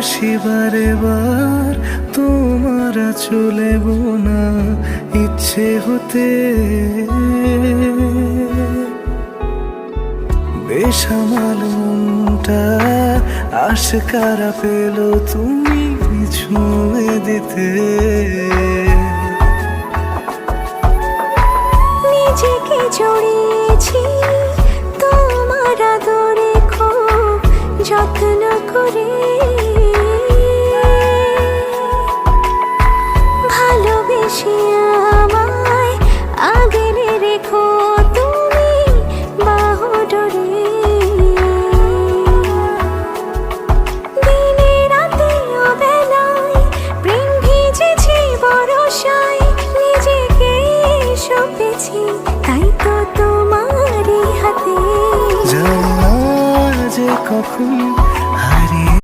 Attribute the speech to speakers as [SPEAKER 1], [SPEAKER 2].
[SPEAKER 1] আসি বারে বার তোমার চলে বোনা ইচ্ছে হতে, বেসামাল মনটা আশকারা পেল তুমি ছুঁয়ে দিতে।
[SPEAKER 2] নিজেকে জড়িয়েছি তোমার আদরে খুব যত্ন করে, ভালোবেসে আমায় আগলে রেখো তুমি বাহুডোরে। দিনে রাতে অবেলায় প্রেম ভিজেছি বরষায়, নিজেকে সঁপেছি তাই তো তোমারই হাতে।
[SPEAKER 1] জানি না যে কখন